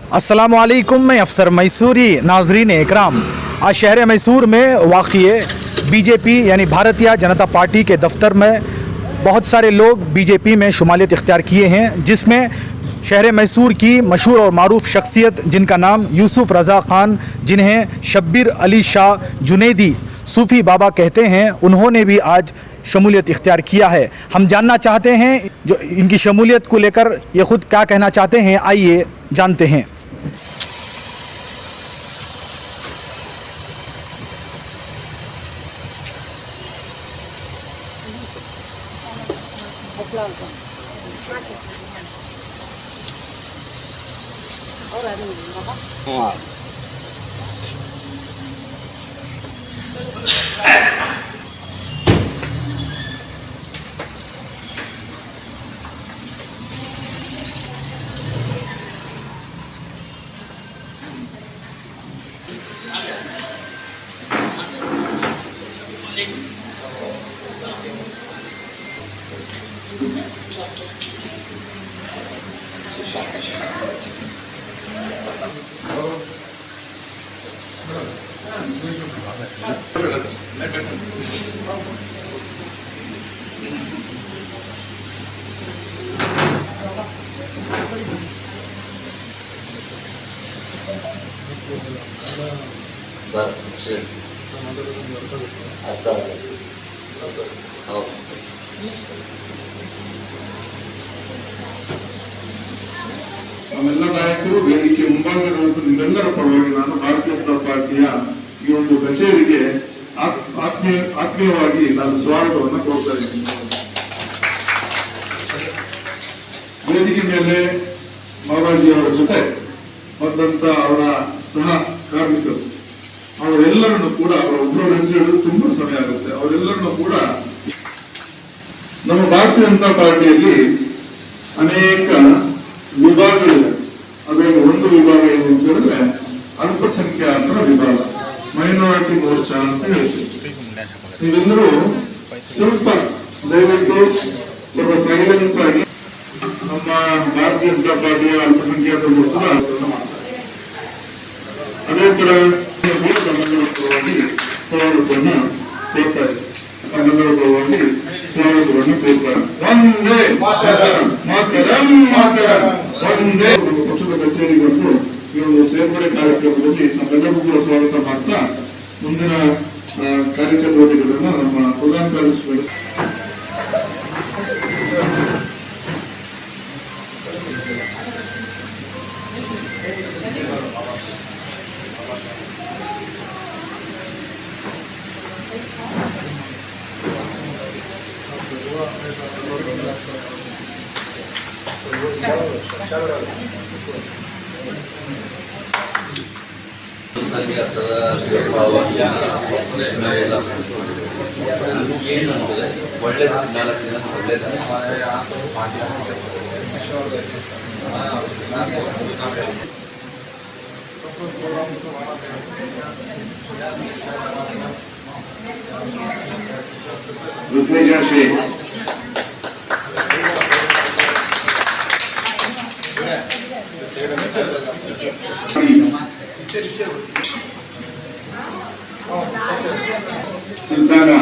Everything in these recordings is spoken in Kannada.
अस्सलामुअलैकुम, मैं अफसर मैसूरी। नाजरीन इकराम, आज शहर मैसूर में वाक़िए बीजेपी यानी भारतीय जनता पार्टी के दफ्तर में बहुत सारे लोग बीजेपी में शुमालियत इख्तियार किए हैं, जिसमें शहर मैसूर की मशहूर और मारूफ शख्सियत जिनका नाम यूसुफ रज़ा ख़ान, जिन्हें शब्बीर अली शाह जुनैदी सूफ़ी बाबा कहते हैं, उन्होंने भी आज शमूलियत इख्तियार किया है। हम जानना चाहते हैं जो इनकी शमूलियत को लेकर ये ख़ुद क्या कहना चाहते हैं, आइए जानते हैं। ನಮ್ಮೆಲ್ಲ ನಾಯಕರು ವೇದಿಕೆ ಮುಂಭಾಗದಲ್ಲಿದ್ದು ನಿಮ್ಮೆಲ್ಲರ ಪರವಾಗಿ ನಾನು ಭಾರತೀಯ ಜನತಾ ಪಾರ್ಟಿಯ ಈ ಒಂದು ಕಚೇರಿಗೆ ಆತ್ಮೀಯವಾಗಿ ನಾನು ಸ್ವಾಗತವನ್ನು ಕೋರ್ತಾ ಇದ್ದೀನಿ। ವೇದಿಕೆ ಮೇಲೆ ಮಾವರಾಜಿ ಅವರ ಜೊತೆ ಬಂದಂತ ಅವರ ಸಹ ಕಾರ್ಮಿಕರು ಅವರೆಲ್ಲರನ್ನು ಕೂಡ ಅವರ ಒಬ್ಬರ ಹೆಸರು ಹೇಳೋದು ತುಂಬಾ ಸಮಯ ಆಗುತ್ತೆ, ಅವರೆಲ್ಲರನ್ನು ಕೂಡ ನಮ್ಮ ಭಾರತೀಯ ಜನತಾ ಪಾರ್ಟಿಯಲ್ಲಿ ಅನೇಕ ವಿಭಾಗಗಳಿವೆ। ಅದರಲ್ಲಿ ಒಂದು ವಿಭಾಗ ಏನು ಅಂತ ಹೇಳಿದ್ರೆ ಅಲ್ಪಸಂಖ್ಯಾತರ ವಿಭಾಗ, ಮೈನಾರಿಟಿ ಮೋರ್ಚಾ ಅಂತ ಹೇಳ್ತೀವಿ। ನೀವೆಲ್ಲರೂ ಸ್ವಲ್ಪ ದಯವಿಟ್ಟು ಸ್ವಲ್ಪ ಸೈಲೆನ್ಸ್ ಆಗಿ ನಮ್ಮ ಭಾರತೀಯ ಜನತಾ ಪಾರ್ಟಿಯ ಅಲ್ಪಸಂಖ್ಯಾತರ ಮೋರ್ಚಾದ ಮಾಡ್ತಾರೆ। ಅದೇ ತರ ಪರವಾಗಿ ಸ್ವಾಗತವನ್ನ ಕೋರ್ತಾ ಇದೆ, ನಮ್ಮೆಲ್ಲರ ಪರವಾಗಿ ಸ್ವಾಗತವನ್ನು ಕೋರ್ತಾರೆ। ಒಂದೇ ಮಾತರಂ ಮಾತರಂ ಮಾತರಂ ಒಂದೇ ಪಕ್ಷದ ಕಚೇರಿಗೆ ಬಂದು ಈ ಒಂದು ಸೇರ್ಪಡೆ ಕಾರ್ಯಕ್ರಮದಲ್ಲಿ ನಮ್ಮೆಲ್ಲರಿಗೂ ಕೂಡ ಸ್ವಾಗತ ಮಾಡ್ತಾ ಮುಂದಿನ ಕಾರ್ಯಚಟುವಟಿಕೆಗಳನ್ನ ನಮ್ಮ ಪ್ರಧಾನ ಕಾರ್ಯದರ್ಶಿಗಳು ऋत्विजा शेख, सुल्ताना,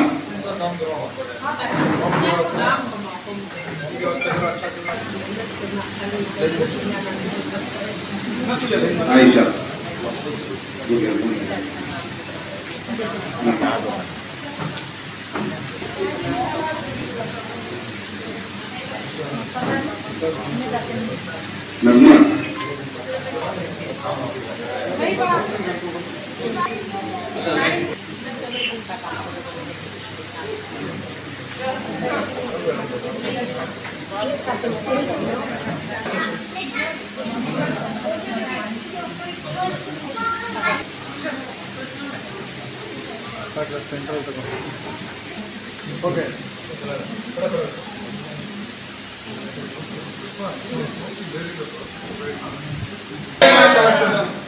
आयशा, नज़मा,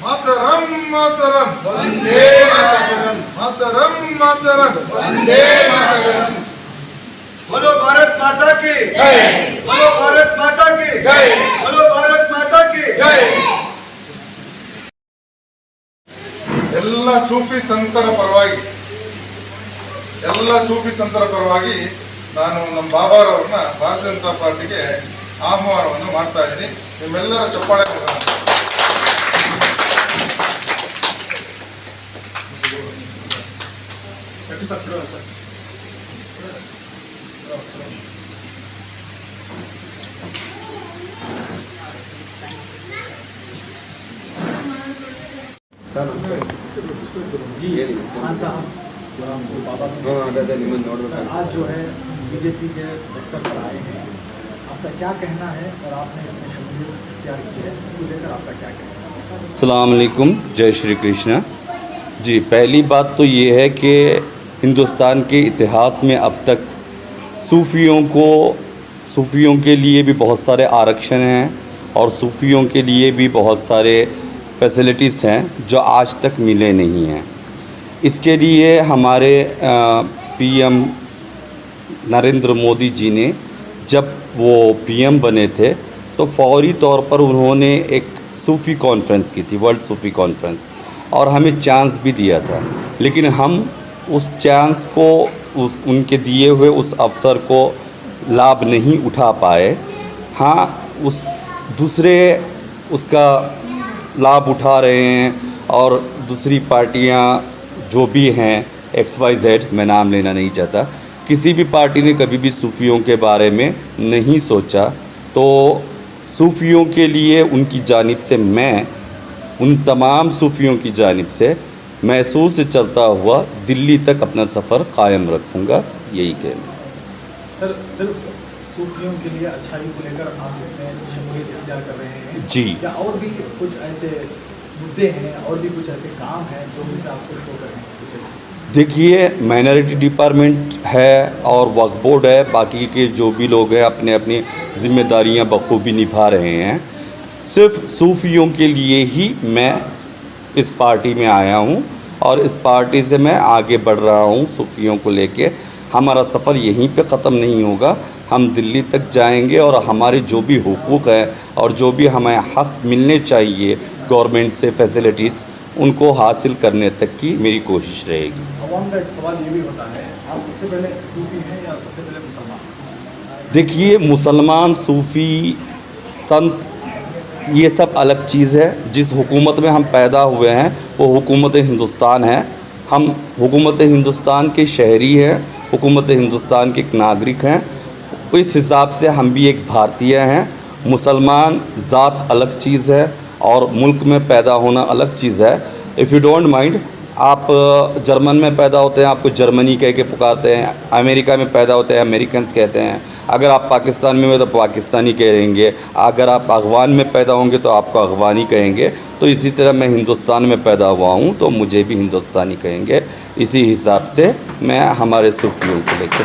मातरम मातरम वंदे मातरम मातरम मातरम वंदे मातरम। बोलो भारत माता की जय, बोलो भारत माता की जय, बोलो भारत माता की जय। ಸೂಫಿ ಸಂತರ ಪರವಾಗಿ ನಾನು ನಮ್ಮ ಬಾಬಾರವ್ರನ್ನ ಭಾರತೀಯ ಜನತಾ ಪಾರ್ಟಿಗೆ ಆಹ್ವಾನವನ್ನು ಮಾಡ್ತಾ ಇದ್ದೀನಿ. ನಿಮ್ಮೆಲ್ಲರ ಚಪ್ಪಾಳೆ जी खान साहब बाबा आज जो है बीजेपी के दफ्तर पर आए हैं, आपका क्या कहना है और आपने इसमें शमूलियत इख्तियार की है, इसको लेकर आपका क्या कहना है? अस्सलाम वालेकुम, जय श्री कृष्ण। जी, पहली बात तो ये है कि हिंदुस्तान के इतिहास में अब तक सूफ़ियों के लिए भी बहुत सारे आरक्षण हैं और सूफ़ियों के लिए भी बहुत सारे फैसिलिटीज़ हैं जो आज तक मिले नहीं हैं। इसके लिए हमारे पीएम नरेंद्र मोदी जी ने जब वो पीएम बने थे तो फौरी तौर पर उन्होंने एक सूफ़ी कॉन्फ्रेंस की थी, वर्ल्ड सूफ़ी कॉन्फ्रेंस, और हमें चांस भी दिया था। लेकिन हम उस चांस को, उनके दिए हुए उस अवसर को लाभ नहीं उठा पाए। हाँ, उस दूसरे उसका लाभ उठा रहे हैं और दूसरी पार्टियां जो भी हैं XYZ, मैं नाम लेना नहीं चाहता, किसी भी पार्टी ने कभी भी सूफ़ियों के बारे में नहीं सोचा। तो सूफ़ियों के लिए उनकी जानिब से मैं उन तमाम सूफ़ियों की जानिब से मैसूर से चलता हुआ दिल्ली तक अपना सफ़र कायम रखूँगा, यही कहना। सर, सिर्फ सूफियों के लिए अच्छाई को लेकर आप इसमें शमूलियत इख्तियार कर रहे हैं जी। क्या और भी कुछ ऐसे मुद्दे हैं और भी कुछ ऐसे काम हैं जो जिससे आप खुश होकर हैं? देखिए, माइनॉरिटी डिपार्टमेंट है और वक्फ बोर्ड है, बाकी के जो भी लोग हैं अपने अपनी ज़िम्मेदारियां बखूबी निभा रहे हैं। सिर्फ सूफ़ियों के लिए ही मैं इस पार्टी में आया हूं और इस पार्टी से मैं आगे बढ़ रहा हूं। सूफ़ियों को लेके हमारा सफ़र यहीं पे ख़त्म नहीं होगा, हम दिल्ली तक जाएंगे और हमारे जो भी हुकूक़ हैं और जो भी हमें हक़ मिलने चाहिए गवर्नमेंट से फैसिलिटीज़, उनको हासिल करने तक की मेरी कोशिश रहेगी। अवाम का एक सवाल ये भी होता है, आप सबसे पहले सूफ़ी हैं या सबसे पहले मुसलमान? देखिए, मुसलमान, सूफ़ी, संत, ये सब अलग चीज़ है। जिस हुकूमत में हम पैदा हुए हैं वो हुकूमत हिंदुस्तान है। हम हुकूमत हिंदुस्तान के शहरी हैं, हुकूमत हिंदुस्तान के एक नागरिक हैं। इस हिसाब से हम भी एक भारतीय हैं। मुसलमान ज़ात अलग चीज़ है और मुल्क में पैदा होना अलग चीज़ है। इफ़ यू डोंट माइंड, आप जर्मन में पैदा होते हैं, आपको जर्मनी कह के पुकारते हैं। अमेरिका में पैदा होते हैं, अमेरिकन्स कहते हैं। अगर आप पाकिस्तान में हो तो पाकिस्तानी कहेंगे। अगर आप अफ़गान में पैदा होंगे तो आपको अफ़गानी कहेंगे। तो इसी तरह मैं हिंदुस्तान में पैदा हुआ हूँ तो मुझे भी हिंदुस्तानी कहेंगे। इसी हिसाब से मैं हमारे सूफियों को लेकर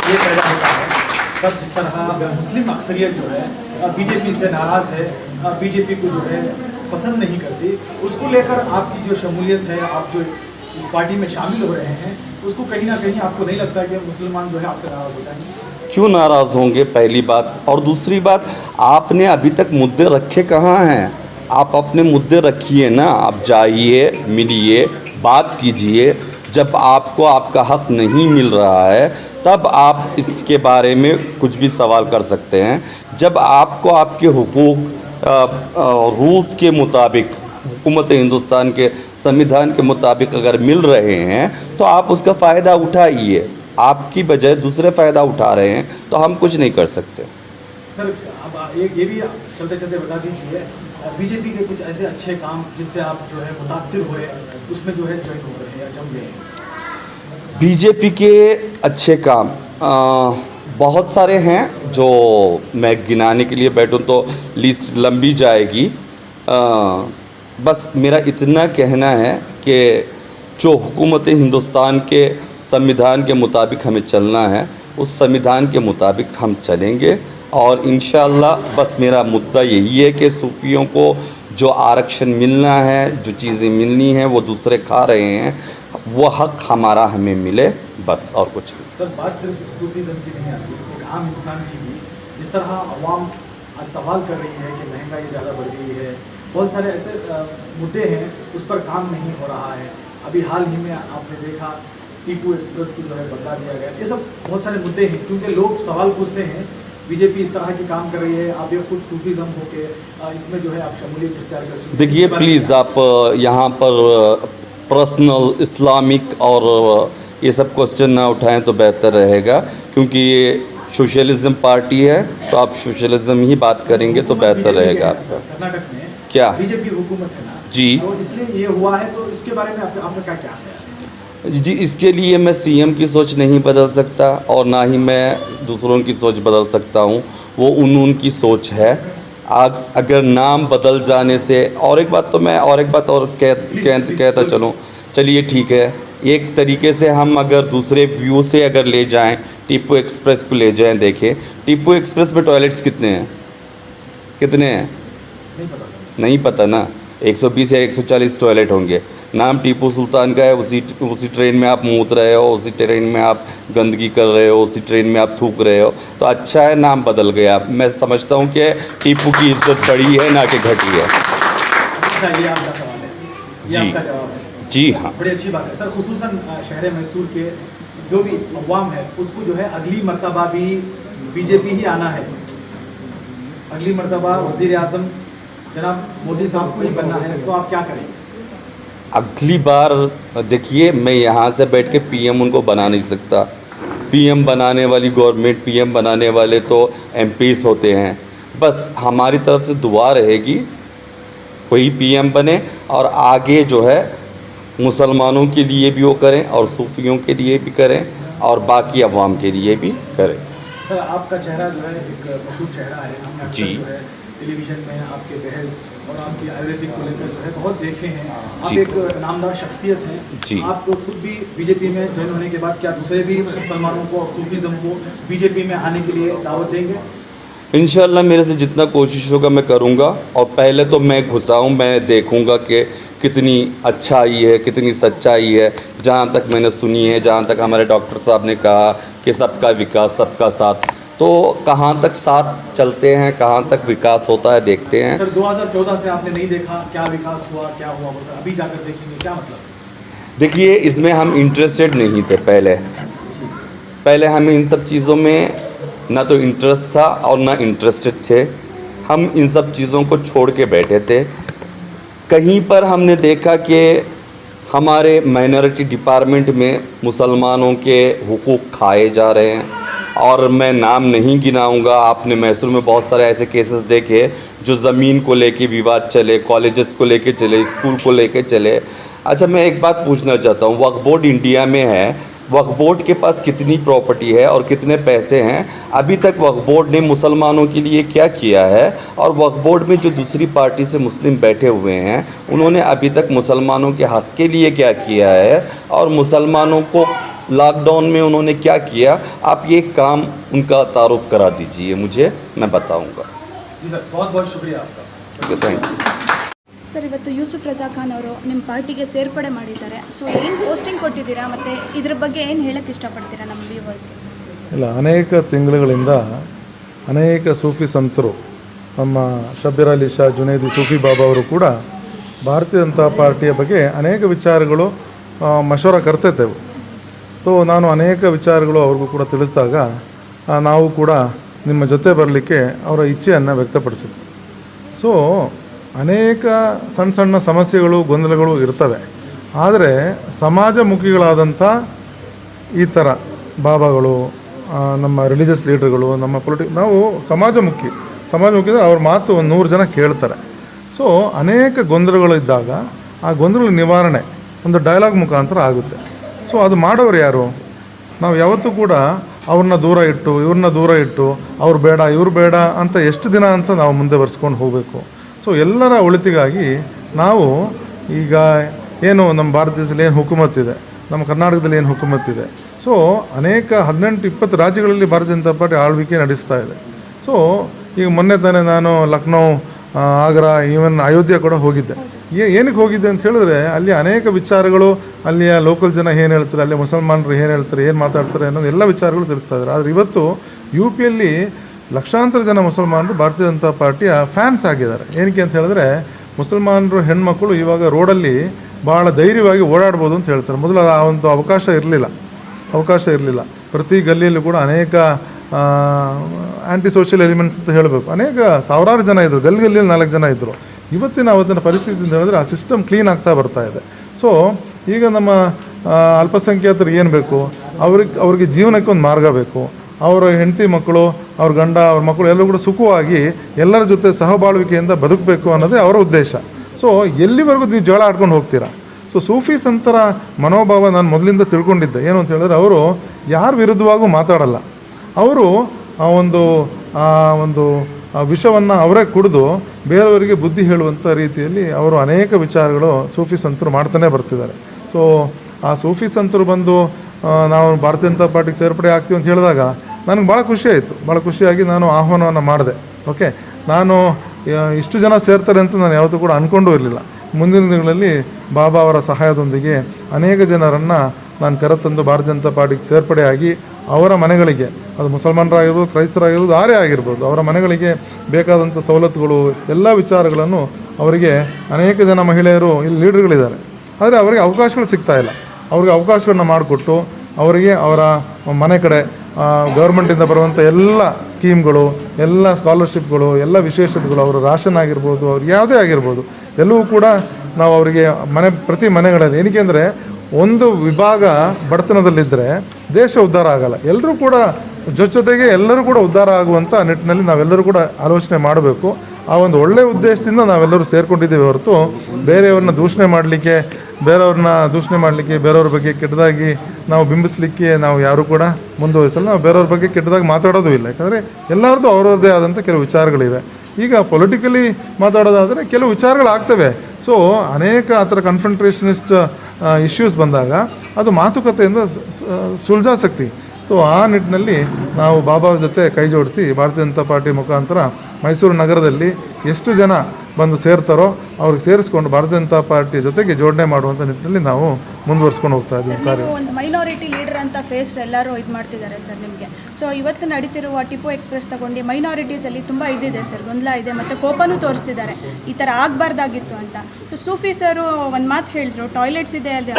ये पैदा होता है तब जिस तरह मुस्लिम अक्सरियत जो है बीजेपी से नाराज़ है, बीजेपी को जो है पसंद नहीं करती, उसको लेकर आपकी जो शमूलियत है, आप जो इस पार्टी में शामिल हो रहे हैं, उसको कहीं ना कहीं आपको नहीं लगता कि मुसलमान जो है आपसे नाराज़ होता है? क्यों नाराज़ होंगे, पहली बात। और दूसरी बात, आपने अभी तक मुद्दे रखे कहाँ हैं? आप अपने मुद्दे रखिए ना, आप जाइए, मिलिए, बात कीजिए। जब आपको आपका हक़ नहीं मिल रहा है तब आप इसके बारे में कुछ भी सवाल कर सकते हैं। जब आपको आपके हुकूक रूल्स के मुताबिक, हुकूमत हिंदुस्तान के संविधान के मुताबिक अगर मिल रहे हैं तो आप उसका फ़ायदा उठाइए। आपकी बजाय दूसरे फ़ायदा उठा रहे हैं तो हम कुछ नहीं कर सकते। सर, अब ये भी चलते चलते बता दीजिए, बीजेपी के कुछ ऐसे अच्छे काम जिससे आप जो है मुतासिर हुए, उसमें जो है ज्वाइन हो रहे हैं या जम गए हैं? बीजेपी के अच्छे काम बहुत सारे हैं जो मैं गिनाने के लिए बैठूं तो लिस्ट लंबी जाएगी। बस मेरा इतना कहना है कि जो हुकूमत हिंदुस्तान के संविधान के मुताबिक हमें चलना है, उस संविधान के मुताबिक हम चलेंगे। और इंशाअल्लाह बस मेरा मुद्दा यही है कि सूफियों को जो आरक्षण मिलना है, जो चीज़ें मिलनी हैं वो दूसरे खा रहे हैं, वो हक़ हमारा हमें मिले, बस और कुछ नहीं। सर, बात सिर्फ सूफीज़म की नहीं आती, एक आम इंसान की भी, जिस तरह अवाम आज सवाल कर रही है कि महंगाई ज़्यादा बढ़ गई है, बहुत सारे ऐसे मुद्दे हैं उस पर काम नहीं हो रहा है। अभी हाल ही में आपने देखा टीपू एक्सप्रेस को जो है बदला दिया गया, ये सब बहुत सारे मुद्दे हैं क्योंकि लोग सवाल पूछते हैं बीजेपी इस तरह के काम कर रही है, आप ये खुद सूफीज़म होके इसमें जो है आप शमूलियत इख्तियार कर चुके हैं। देखिए प्लीज़ आप यहाँ पर पर्सनल इस्लामिक और ये सब क्वेश्चन ना उठाएं तो बेहतर रहेगा, क्योंकि ये सोशलिज्म पार्टी है तो आप सोशलिज्म ही बात करेंगे तो बेहतर रहेगा आपका। कर्नाटक में क्या बीजेपी हुकूमत है ना जी, तो इसलिए ये हुआ है, तो इसके बारे में आपका क्या ख्याल है? जी इसके लिए मैं सीएम की सोच नहीं बदल सकता और ना ही मैं दूसरों की सोच बदल सकता हूँ, वो उनकी सोच है। अगर नाम बदल जाने से और एक बात कहता चलूँ, चलिए ठीक है, एक तरीके से हम अगर दूसरे व्यू से अगर ले जाएं, टीपू एक्सप्रेस को ले जाएं, देखें टीपू एक्सप्रेस में टॉयलेट्स कितने हैं? नहीं पता ना, 120 या 140 टॉयलेट होंगे। नाम टीपू सुल्तान का है, उसी ट्रेन में आप मूत रहे हो, उसी ट्रेन में आप गंदगी कर रहे हो, उसी ट्रेन में आप थूक रहे हो, तो अच्छा है नाम बदल गया। मैं समझता हूँ कि टीपू की इज्जत बढ़ी है ना कि घटी है। ये आपका सवाल है, ये जी। आपका जवाब है। जी हाँ, बड़ी अच्छी बात है सर। खुसूसन शहर मैसूर के जो भी अवाम है उसको जो है अगली मर्तबा भी बीजेपी ही आना है, अगली मर्तबा वज़ीर आज़म जनाब मोदी साहब को ही बनना है, तो आप क्या करेंगे? अगली बार देखिए, मैं यहाँ से बैठ के पीएम उनको बना नहीं सकता। पीएम बनाने वाली गवर्नमेंट, पीएम बनाने वाले तो एमपीस होते हैं। बस हमारी तरफ से दुआ रहेगी वही पीएम बने और आगे जो है मुसलमानों के लिए भी वो करें और सूफियों के लिए भी करें और बाकी अवाम के लिए भी करें। सर आपका चेहरा जो है एक मशहूर चेहरा है, हमने अक्सर जी। जो है टेलीविज़न में आपके बहस और आपकी आयुर्वेदिक को लेकर जो है बहुत देखे हैं। आप जी। एक नामदार शख्सियत हैं। जी। आप खुद भी बीजेपी में ज्वाइन होने के बाद क्या दूसरे भी मुसलमानों को और सूफीज़म को बीजेपी में आने के लिए दावत देंगे? इंशाल्लाह मेरे से जितना कोशिश होगा मैं करूँगा और पहले तो मैं घुसाऊँ, मैं देखूँगा कि कितनी अच्छाई है, कितनी सच्चाई है। जहाँ तक मैंने सुनी है, जहाँ तक हमारे डॉक्टर साहब ने कहा कि सबका विकास सबका साथ, तो कहाँ तक साथ चलते हैं, कहाँ तक विकास होता है देखते हैं। सर 2014 से आपने नहीं देखा क्या विकास हुआ क्या हुआ बोलकर अभी जाकर देखेंगे, क्या मतलब? देखिए इसमें हम इंटरेस्टेड नहीं थे पहले हमें इन सब चीज़ों में ना तो इंटरेस्ट था और ना इंटरेस्टेड थे। हम इन सब चीज़ों को छोड़ के बैठे थे। कहीं पर हमने देखा कि हमारे माइनॉरिटी डिपार्टमेंट में मुसलमानों के हुकूक खाए जा रहे हैं और मैं नाम नहीं गिनाऊंगा। आपने मैसूर में बहुत सारे ऐसे केसेस देखे जो ज़मीन को लेके विवाद चले, कॉलेजेस को लेके चले, स्कूल को लेके चले। अच्छा मैं एक बात पूछना चाहता हूँ, वक्फ बोर्ड इंडिया में है, वक्फ बोर्ड के पास कितनी प्रॉपर्टी है और कितने पैसे हैं? अभी तक वक्फ बोर्ड ने मुसलमानों के लिए क्या किया है? और वक्फ बोर्ड में जो दूसरी पार्टी से मुस्लिम बैठे हुए हैं उन्होंने अभी तक मुसलमानों के हक़ के लिए क्या किया है? और मुसलमानों को लॉकडाउन में उन्होंने क्या किया? आप ये काम उनका तारुफ करा दीजिए मुझे, मैं बताऊँगा। जी सर, बहुत बहुत शुक्रिया आपका। थैंक्स। ಸರ್ ಇವತ್ತು ಯೂಸುಫ್ ರಜಾ ಖಾನ್ ಅವರು ನಿಮ್ಮ ಪಾರ್ಟಿಗೆ ಸೇರ್ಪಡೆ ಮಾಡಿದ್ದಾರೆ. ಸೊ ಏನು ಪೋಸ್ಟಿಂಗ್ ಕೊಟ್ಟಿದ್ದೀರಾ ಮತ್ತು ಇದ್ರ ಬಗ್ಗೆ ಏನು ಹೇಳಕ್ಕೆ ಇಷ್ಟಪಡ್ತೀರಾ ನಮ್ಮ ವ್ಯೂವರ್ಸ್ಗೆ? ಇಲ್ಲ, ಅನೇಕ ತಿಂಗಳುಗಳಿಂದ ಅನೇಕ ಸೂಫಿ ಸಂತರು, ನಮ್ಮ ಶಬ್ಬೀರ್ ಅಲಿ ಶಾ, ಜುನೇದಿ ಸೂಫಿ ಬಾಬಾ ಅವರು ಕೂಡ ಭಾರತೀಯ ಜನತಾ ಪಾರ್ಟಿಯ ಬಗ್ಗೆ ಅನೇಕ ವಿಚಾರಗಳು ಮಶವರ ಕರ್ತಿದ್ದೆವು. ಸೊ ನಾನು ಅನೇಕ ವಿಚಾರಗಳು ಅವ್ರಿಗೂ ಕೂಡ ತಿಳಿಸಿದಾಗ ನಾವು ಕೂಡ ನಿಮ್ಮ ಜೊತೆ ಬರಲಿಕ್ಕೆ ಅವರ ಇಚ್ಛೆಯನ್ನು ವ್ಯಕ್ತಪಡಿಸಿದ್ವಿ. ಸೊ ಅನೇಕ ಸಣ್ಣ ಸಣ್ಣ ಸಮಸ್ಯೆಗಳು, ಗೊಂದಲಗಳು ಇರ್ತವೆ. ಆದರೆ ಸಮಾಜಮುಖಿಗಳಾದಂಥ ಈ ಥರ ಬಾಬಾಗಳು, ನಮ್ಮ ರಿಲಿಜಿಯಸ್ ಲೀಡರ್ಗಳು, ನಮ್ಮ ನಾವು ಸಮಾಜಮುಖಿ ಅಂದರೆ ಅವ್ರ ಮಾತು ಒಂದು 100 ಜನ ಕೇಳ್ತಾರೆ. ಸೊ ಅನೇಕ ಗೊಂದಲಗಳು ಇದ್ದಾಗ ಆ ಗೊಂದಲಗಳ ನಿವಾರಣೆ ಒಂದು ಡೈಲಾಗ್ ಮುಖಾಂತರ ಆಗುತ್ತೆ. ಸೊ ಅದು ಮಾಡೋರು ಯಾರು? ನಾವು ಯಾವತ್ತೂ ಕೂಡ ಅವ್ರನ್ನ ದೂರ ಇಟ್ಟು ಇವ್ರನ್ನ ದೂರ ಇಟ್ಟು ಅವ್ರು ಬೇಡ ಇವ್ರು ಬೇಡ ಅಂತ ಎಷ್ಟು ದಿನ ಅಂತ ನಾವು ಮುಂದೆ ಬರ್ಸ್ಕೊಂಡು ಹೋಗಬೇಕು. ಸೊ ಎಲ್ಲರ ಒಳಿತಿಗಾಗಿ ನಾವು ಈಗ ಏನು ನಮ್ಮ ಭಾರತ ದೇಶದಲ್ಲಿ ಏನು ಹುಕುಮತ್ತಿದೆ, ನಮ್ಮ ಕರ್ನಾಟಕದಲ್ಲಿ ಏನು ಹುಕುಮತ್ತಿದೆ, ಸೊ ಅನೇಕ 18-20 ರಾಜ್ಯಗಳಲ್ಲಿ ಭಾರತೀಯ ಜನತಾ ಪಾರ್ಟಿ ಆಳ್ವಿಕೆ ನಡೆಸ್ತಾ ಇದೆ. ಸೊ ಈಗ ಮೊನ್ನೆ ತಾನೇ ನಾನು ಲಕ್ನೋ, ಆಗ್ರಾ, ಈವನ್ ಅಯೋಧ್ಯೆ ಕೂಡ ಹೋಗಿದ್ದೆ. ಏನಕ್ಕೆ ಹೋಗಿದ್ದೆ ಅಂತ ಹೇಳಿದ್ರೆ ಅಲ್ಲಿ ಅನೇಕ ವಿಚಾರಗಳು, ಅಲ್ಲಿಯ ಲೋಕಲ್ ಜನ ಏನು ಹೇಳ್ತಾರೆ, ಅಲ್ಲಿ ಮುಸಲ್ಮಾನರು ಏನು ಹೇಳ್ತಾರೆ, ಏನು ಮಾತಾಡ್ತಾರೆ ಅನ್ನೋದು ಎಲ್ಲ ವಿಚಾರಗಳು ತಿಳಿಸ್ತಾ ಇದ್ದಾರೆ. ಆದರೆ ಇವತ್ತು UPಯಲ್ಲಿ ಲಕ್ಷಾಂತರ ಜನ ಮುಸಲ್ಮಾನರು ಭಾರತೀಯ ಜನತಾ ಪಾರ್ಟಿಯ ಫ್ಯಾನ್ಸ್ ಆಗಿದ್ದಾರೆ. ಏನಕ್ಕೆ ಅಂತ ಹೇಳಿದ್ರೆ ಮುಸಲ್ಮಾನರು ಹೆಣ್ಮಕ್ಳು ಇವಾಗ ರೋಡಲ್ಲಿ ಭಾಳ ಧೈರ್ಯವಾಗಿ ಓಡಾಡ್ಬೋದು ಅಂತ ಹೇಳ್ತಾರೆ. ಮೊದಲು ಆ ಒಂದು ಅವಕಾಶ ಇರಲಿಲ್ಲ. ಪ್ರತಿ ಗಲ್ಲಿಯಲ್ಲೂ ಕೂಡ ಅನೇಕ ಆ್ಯಂಟಿ ಸೋಷಿಯಲ್ ಎಲಿಮೆಂಟ್ಸ್ ಅಂತ ಹೇಳಬೇಕು, ಅನೇಕ ಸಾವಿರಾರು ಜನ ಇದ್ದರು, ಗಲ್ಲಿಯಲ್ಲಿ 4 ಜನ ಇದ್ದರು. ಅವತ್ತಿನ ಪರಿಸ್ಥಿತಿ ಅಂತ ಹೇಳಿದ್ರೆ ಆ ಸಿಸ್ಟಮ್ ಕ್ಲೀನ್ ಆಗ್ತಾ ಬರ್ತಾ ಇದೆ. ಸೊ ಈಗ ನಮ್ಮ ಅಲ್ಪಸಂಖ್ಯಾತರಿಗೆ ಏನು ಬೇಕು, ಅವ್ರಿಗೆ ಜೀವನಕ್ಕೆ ಒಂದು ಮಾರ್ಗ ಬೇಕು. ಅವರ ಹೆಂಡತಿ ಮಕ್ಕಳು, ಅವ್ರ ಗಂಡ, ಅವ್ರ ಮಕ್ಕಳು ಎಲ್ಲರೂ ಕೂಡ ಸುಖವಾಗಿ ಎಲ್ಲರ ಜೊತೆ ಸಹಬಾಳ್ವಿಕೆಯಿಂದ ಬದುಕಬೇಕು ಅನ್ನೋದೇ ಅವರ ಉದ್ದೇಶ. ಸೊ ಎಲ್ಲಿವರೆಗೂ ನೀವು ಜಗಳ ಆಡ್ಕೊಂಡು ಹೋಗ್ತೀರಾ? ಸೊ ಸೂಫಿ ಸಂತರ ಮನೋಭಾವ ನಾನು ಮೊದಲಿಂದ ತಿಳ್ಕೊಂಡಿದ್ದೆ. ಏನು ಅಂತ ಹೇಳಿದ್ರೆ ಅವರು ಯಾರ ವಿರುದ್ಧವಾಗೂ ಮಾತಾಡಲ್ಲ. ಅವರು ಆ ಒಂದು ವಿಷವನ್ನು ಅವರೇ ಕುಡಿದು ಬೇರೆಯವರಿಗೆ ಬುದ್ಧಿ ಹೇಳುವಂಥ ರೀತಿಯಲ್ಲಿ ಅವರು ಅನೇಕ ವಿಚಾರಗಳು ಸೂಫಿ ಸಂತರು ಮಾಡ್ತಾನೆ ಬರ್ತಿದ್ದಾರೆ. ಸೊ ಆ ಸೂಫಿ ಸಂತರು ಬಂದು ನಾವು ಭಾರತೀಯ ಜನತಾ ಪಾರ್ಟಿಗೆ ಸೇರ್ಪಡೆ ಆಗ್ತೀವಿ ಅಂತ ಹೇಳಿದಾಗ ನನಗೆ ಭಾಳ ಖುಷಿ ಆಯಿತು. ಭಾಳ ಖುಷಿಯಾಗಿ ನಾನು ಆಹ್ವಾನವನ್ನು ಮಾಡಿದೆ. ಓಕೆ, ನಾನು ಇಷ್ಟು ಜನ ಸೇರ್ತಾರೆ ಅಂತ ನಾನು ಯಾವತ್ತೂ ಕೂಡ ಅಂದ್ಕೊಂಡೂ ಇರಲಿಲ್ಲ. ಮುಂದಿನ ದಿನಗಳಲ್ಲಿ ಬಾಬಾ ಅವರ ಸಹಾಯದೊಂದಿಗೆ ಅನೇಕ ಜನರನ್ನು ನಾನು ಕರೆತಂದು ಭಾರತೀಯ ಜನತಾ ಪಾರ್ಟಿಗೆ ಸೇರ್ಪಡೆಯಾಗಿ ಅವರ ಮನೆಗಳಿಗೆ, ಅದು ಮುಸಲ್ಮಾನರಾಗಿರ್ಬೋದು, ಕ್ರೈಸ್ತರಾಗಿರ್ಬೋದು, ಯಾರೇ ಆಗಿರ್ಬೋದು, ಅವರ ಮನೆಗಳಿಗೆ ಬೇಕಾದಂಥ ಸವಲತ್ತುಗಳು ಎಲ್ಲ ವಿಚಾರಗಳನ್ನು ಅವರಿಗೆ ಅನೇಕ ಜನ ಮಹಿಳೆಯರು ಇಲ್ಲಿ ಲೀಡರ್ಗಳಿದ್ದಾರೆ. ಆದರೆ ಅವರಿಗೆ ಅವಕಾಶಗಳು ಸಿಗ್ತಾಯಿಲ್ಲ. ಅವ್ರಿಗೆ ಅವಕಾಶವನ್ನು ಮಾಡಿಕೊಟ್ಟು ಅವರಿಗೆ ಅವರ ಮನೆ ಕಡೆ ಗೌರ್ಮೆಂಟಿಂದ ಬರುವಂಥ ಎಲ್ಲ ಸ್ಕೀಮ್ಗಳು, ಎಲ್ಲ ಸ್ಕಾಲರ್ಶಿಪ್ಗಳು, ಎಲ್ಲ ವಿಶೇಷತೆಗಳು, ಅವರ ರಾಷನ್ ಆಗಿರ್ಬೋದು, ಅವ್ರು ಯಾವುದೇ ಆಗಿರ್ಬೋದು, ಎಲ್ಲವೂ ಕೂಡ ನಾವು ಅವರಿಗೆ ಪ್ರತಿ ಮನೆಗಳಲ್ಲಿ, ಏನಕ್ಕೆ ಅಂದರೆ ಒಂದು ವಿಭಾಗ ಬಡತನದಲ್ಲಿದ್ದರೆ ದೇಶ ಉದ್ಧಾರ ಆಗಲ್ಲ. ಎಲ್ಲರೂ ಕೂಡ ಜೊತೆಗೆ ಎಲ್ಲರೂ ಕೂಡ ಉದ್ಧಾರ ಆಗುವಂಥ ನಿಟ್ಟಿನಲ್ಲಿ ನಾವೆಲ್ಲರೂ ಕೂಡ ಆಲೋಚನೆ ಮಾಡಬೇಕು. ಆ ಒಂದು ಒಳ್ಳೆಯ ಉದ್ದೇಶದಿಂದ ನಾವೆಲ್ಲರೂ ಸೇರ್ಕೊಂಡಿದ್ದೀವಿ ಹೊರತು ಬೇರೆಯವ್ರನ್ನ ದೂಷಣೆ ಮಾಡಲಿಕ್ಕೆ, ಬೇರೆಯವ್ರ ಬಗ್ಗೆ ಕೆಟ್ಟದಾಗಿ ನಾವು ಬಿಂಬಿಸಲಿಕ್ಕೆ ನಾವು ಯಾರೂ ಕೂಡ ಮುಂದುವರಿಸಲ್ಲ. ನಾವು ಬೇರೆಯವ್ರ ಬಗ್ಗೆ ಕೆಟ್ಟದಾಗಿ ಮಾತಾಡೋದು ಇಲ್ಲ. ಯಾಕಂದರೆ ಎಲ್ಲರದ್ದು ಅವ್ರದ್ದೇ ಆದಂಥ ಕೆಲವು ವಿಚಾರಗಳಿವೆ. ಈಗ ಪೊಲಿಟಿಕಲಿ ಮಾತಾಡೋದಾದರೆ ಕೆಲವು ವಿಚಾರಗಳಾಗ್ತವೆ. ಸೊ ಅನೇಕ ಆ ಥರ ಕನ್ಫ್ರಂಟ್ರೇಷನಿಸ್ಟ್ ಇಶ್ಯೂಸ್ ಬಂದಾಗ ಅದು ಮಾತುಕತೆಯಿಂದ ಸುಲ್ಜಾಸಕ್ತಿ. ಸೊ ಆ ನಿಟ್ಟಿನಲ್ಲಿ ನಾವು ಬಾಬಾವ್ರ ಜೊತೆ ಕೈ ಜೋಡಿಸಿ ಭಾರತೀಯ ಜನತಾ ಪಾರ್ಟಿ ಮುಖಾಂತರ ಮೈಸೂರು ನಗರದಲ್ಲಿ ಎಷ್ಟು ಜನ ಬಂದು ಸೇರ್ತಾರೋ ಅವ್ರಿಗೆ ಸೇರಿಸ್ಕೊಂಡು ಭಾರತೀಯ ಜನತಾ ಪಾರ್ಟಿ ಜೊತೆಗೆ ಜೋಡಣೆ ಮಾಡುವಂಥ ನಿಟ್ಟಿನಲ್ಲಿ ನಾವು ಮುಂದುವರ್ಸ್ಕೊಂಡು ಹೋಗ್ತಾ ಇದ್ದೀವಿ ಕಾರ್ಯ. ಒಂದು ಮೈನಾರಿಟಿ ಲೀಡರ್ ಅಂತ ಫೇಸ್ ಎಲ್ಲರೂ ಇದು ಮಾಡ್ತಿದ್ದಾರೆ ಸರ್ ನಿಮಗೆ. ಸೊ ಇವತ್ತು ನಡೀತಿರುವ ಟಿಪ್ಪು ಎಕ್ಸ್ಪ್ರೆಸ್ ತಗೊಂಡು ಮೈನಾರಿಟೀಸಲ್ಲಿ ತುಂಬ ಇದಿದೆ ಸರ್, ಗೊಂದಲ ಇದೆ ಮತ್ತು ಕೋಪನೂ ತೋರಿಸ್ತಿದ್ದಾರೆ, ಈ ಥರ ಆಗಬಾರ್ದಾಗಿತ್ತು ಅಂತ. ಸೊ ಸೂಫಿ ಸರು ಒಂದು ಮಾತು ಹೇಳಿದ್ರು, ಟಾಯ್ಲೆಟ್ಸ್ ಇದೆ ಅಲ್ಲಿ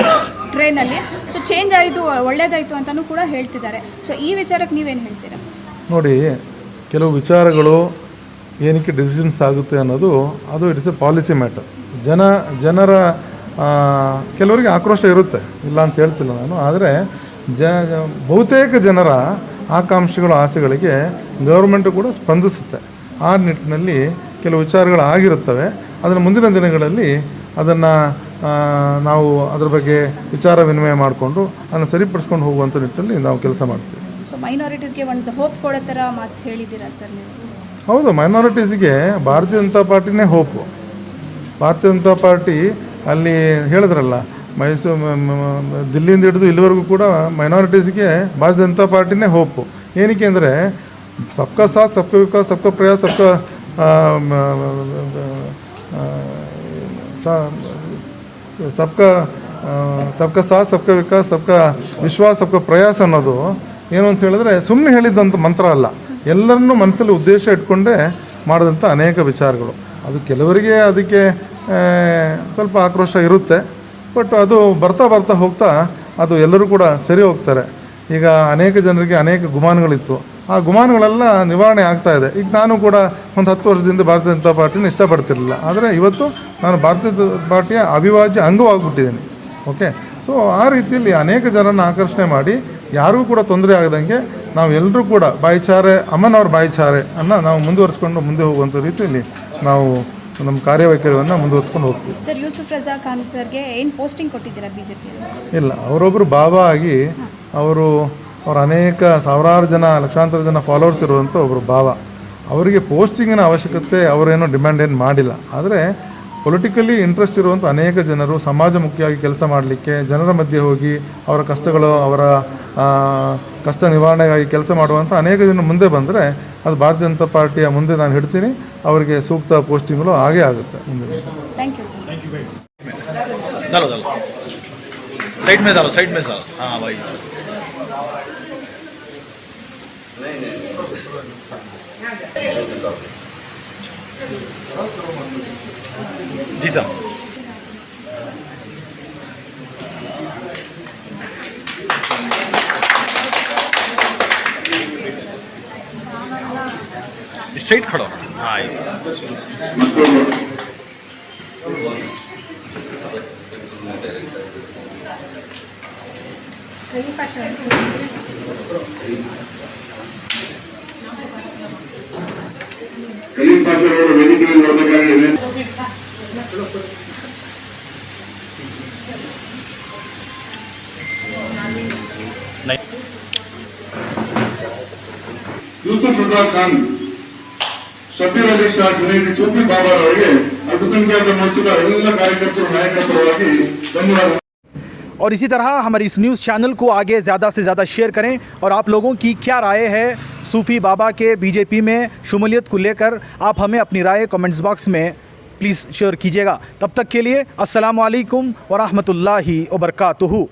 ಟ್ರೈನಲ್ಲಿ, ಸೊ ಚೇಂಜ್ ಆಯಿತು, ಒಳ್ಳೇದಾಯಿತು ಅಂತಲೂ ಕೂಡ ಹೇಳ್ತಿದ್ದಾರೆ. ಸೊ ಈ ವಿಚಾರಕ್ಕೆ ನೀವೇನು ಹೇಳ್ತೀರಾ? ನೋಡಿ, ಕೆಲವು ವಿಚಾರಗಳು ಏನಕ್ಕೆ ಡಿಸಿಷನ್ಸ್ ಆಗುತ್ತೆ ಅನ್ನೋದು ಅದು ಇಟ್ಸ್ ಎ ಪಾಲಿಸಿ ಮ್ಯಾಟರ್. ಜನರ ಕೆಲವರಿಗೆ ಆಕ್ರೋಶ ಇರುತ್ತೆ, ಇಲ್ಲ ಅಂತ ಹೇಳ್ತಿಲ್ಲ ನಾನು. ಆದರೆ ಬಹುತೇಕ ಜನರ ಆಕಾಂಕ್ಷೆಗಳು, ಆಸೆಗಳಿಗೆ ಗೌರ್ಮೆಂಟು ಕೂಡ ಸ್ಪಂದಿಸುತ್ತೆ. ಆ ನಿಟ್ಟಿನಲ್ಲಿ ಕೆಲವು ವಿಚಾರಗಳು ಆಗಿರುತ್ತವೆ. ಅದನ್ನು ಮುಂದಿನ ದಿನಗಳಲ್ಲಿ ಅದನ್ನು ನಾವು ಅದರ ಬಗ್ಗೆ ವಿಚಾರ ವಿನಿಮಯ ಮಾಡಿಕೊಂಡು ಅದನ್ನು ಸರಿಪಡಿಸ್ಕೊಂಡು ಹೋಗುವಂಥ ನಿಟ್ಟಿನಲ್ಲಿ ನಾವು ಕೆಲಸ ಮಾಡ್ತೀವಿ. ಸೊ ಮೈನಾರಿಟೀಸ್ಗೆ ಒಂದು ಹೋಪ್ ಕೊಡೋ ಥರ ಮಾತು ಹೇಳಿದ್ದೀರಾ ಸರ್ ನೀವು? ಹೌದು, ಮೈನಾರಿಟೀಸ್ಗೆ ಭಾರತೀಯ ಜನತಾ ಪಾರ್ಟಿನೇ ಹೋಪು. ಭಾರತೀಯ ಜನತಾ ಪಾರ್ಟಿ ಅಲ್ಲಿ ಹೇಳಿದ್ರಲ್ಲ, ದಿಲ್ಲಿಯಿಂದ ಹಿಡಿದು ಇಲ್ಲಿವರೆಗೂ ಕೂಡ ಮೈನಾರಿಟೀಸ್ಗೆ ಭಾರತೀಯ ಜನತಾ ಪಾರ್ಟಿನೇ ಹೋಪು. ಏನಕ್ಕೆ ಅಂದರೆ ಸಬ್ಕಾ ಸಾಥ್ ಸಬ್ಕಾ ವಿಕಾಸ್ ಸಬ್ಕಾ ಪ್ರಯಾಸ್ ಸಬ್ಕಾ ಸಾಥ್ ಸಬ್ಕಾ ವಿಕಾಸ್ ಸಬ್ಕಾ ವಿಶ್ವಾಸ್ ಸಬ್ಕಾ ಪ್ರಯಾಸ್ ಅನ್ನೋದು ಏನು ಅಂತ ಹೇಳಿದ್ರೆ ಸುಮ್ಮನೆ ಹೇಳಿದ್ದಂಥ ಮಂತ್ರ ಅಲ್ಲ, ಎಲ್ಲರನ್ನೂ ಮನಸ್ಸಲ್ಲಿ ಉದ್ದೇಶ ಇಟ್ಕೊಂಡೇ ಮಾಡಿದಂಥ ಅನೇಕ ವಿಚಾರಗಳು. ಅದು ಕೆಲವರಿಗೆ ಅದಕ್ಕೆ ಸ್ವಲ್ಪ ಆಕ್ರೋಶ ಇರುತ್ತೆ. ಬಟ್ ಅದು ಬರ್ತಾ ಹೋಗ್ತಾ ಅದು ಎಲ್ಲರೂ ಕೂಡ ಸರಿ ಹೋಗ್ತಾರೆ. ಈಗ ಅನೇಕ ಜನರಿಗೆ ಅನೇಕ ಗುಮಾನಗಳಿತ್ತು, ಆ ಗುಮಾನಗಳೆಲ್ಲ ನಿವಾರಣೆ ಆಗ್ತಾಯಿದೆ. ಈಗ ನಾನು ಕೂಡ ಒಂದು 10 ವರ್ಷದಿಂದ ಭಾರತೀಯ ಜನತಾ ಪಾರ್ಟಿನ ಇಷ್ಟಪಡ್ತಿರಲಿಲ್ಲ, ಆದರೆ ಇವತ್ತು ನಾನು ಭಾರತೀಯ ಪಾರ್ಟಿಯ ಅವಿಭಾಜ್ಯ ಅಂಗವಾಗಿಬಿಟ್ಟಿದ್ದೀನಿ. ಓಕೆ, ಸೊ ಆ ರೀತಿಯಲ್ಲಿ ಅನೇಕ ಜನರನ್ನು ಆಕರ್ಷಣೆ ಮಾಡಿ ಯಾರಿಗೂ ಕೂಡ ತೊಂದರೆ ಆಗದಂಗೆ ನಾವೆಲ್ಲರೂ ಕೂಡ ಬಾಯಿಚಾರೆ ಅಮ್ಮನವ್ರ ಬಾಯಿಚಾರೆ ಅನ್ನು ನಾವು ಮುಂದೆ ಹೋಗುವಂಥ ರೀತಿಯಲ್ಲಿ ನಾವು ನಮ್ಮ ಕಾರ್ಯವೈಖರಿಯನ್ನು ಮುಂದುವರ್ಸ್ಕೊಂಡು ಹೋಗ್ತೀವಿ. ಸರ್, ಯೂಸುಫ್ ರಜಾ ಖಾನ್ ಸರ್ಗೆ ಏನು ಪೋಸ್ಟಿಂಗ್ ಕೊಟ್ಟಿದ್ದೀರಾ ಬಿಜೆಪಿಯಲ್ಲಿ? ಇಲ್ಲ, ಅವರೊಬ್ಬರು ಬಾಬಾ ಆಗಿ ಅವ್ರ ಅನೇಕ ಸಾವಿರಾರು ಜನ, ಲಕ್ಷಾಂತರ ಜನ ಫಾಲೋವರ್ಸ್ ಇರುವಂಥ ಒಬ್ಬರು ಬಾಬಾ. ಅವರಿಗೆ ಪೋಸ್ಟಿಂಗಿನ ಅವಶ್ಯಕತೆ ಅವರೇನೋ ಡಿಮ್ಯಾಂಡ್ ಏನು ಮಾಡಿಲ್ಲ. ಆದರೆ ಪೊಲಿಟಿಕಲಿ ಇಂಟ್ರೆಸ್ಟ್ ಇರುವಂಥ ಅನೇಕ ಜನರು ಸಮಾಜಮುಖಿಯಾಗಿ ಕೆಲಸ ಮಾಡಲಿಕ್ಕೆ, ಜನರ ಮಧ್ಯೆ ಹೋಗಿ ಅವರ ಕಷ್ಟಗಳು, ಅವರ ಕಷ್ಟ ನಿವಾರಣೆಗಾಗಿ ಕೆಲಸ ಮಾಡುವಂಥ ಅನೇಕ ಜನ ಮುಂದೆ ಬಂದರೆ ಅದು ಭಾರತೀಯ ಜನತಾ ಪಾರ್ಟಿಯ ಮುಂದೆ ನಾನು ಹಿಡ್ತೀನಿ. ಅವರಿಗೆ ಸೂಕ್ತ ಪೋಸ್ಟಿಂಗ್ಗಳು ಆಗೇ ಆಗುತ್ತೆ ಮುಂದೆ. Thank you sir. चलो साइड में डालो हाँ भाई सर. जी साहब। स्ट्रेट खड़ो। हाँ ऐसे। ಕಲೀಂ ಪಾಷರವರ ವೇದಿಕೆಯಲ್ಲಿ ನೋಡಬೇಕಾಗಿದೆ. ಯೂಸುಫ್ ರಜಾ ಖಾನ್, ಶಬೀರ್ ಅಲಿ ಶಾ, ಜುನೈದಿ ಸೂಫಿ ಬಾಬಾ ಅವರಿಗೆ ಅಲ್ಪಸಂಖ್ಯಾತ ಮೋರ್ಚಾದ ಎಲ್ಲ ಕಾರ್ಯಕರ್ತರು ನಾಯಕರ ಪರವಾಗಿ ಧನ್ಯವಾದ। और इसी तरह हमारे इस न्यूज़ चैनल को आगे ज़्यादा से ज़्यादा शेयर करें और आप लोगों की क्या राय है सूफ़ी बाबा के बीजेपी में शमूलियत को लेकर आप हमें अपनी राय कमेंट्स बॉक्स में प्लीज़ शेयर कीजिएगा। तब तक के लिए अस्सलामु अलैकुम व रहमतुल्लाहि व बरकातुहू।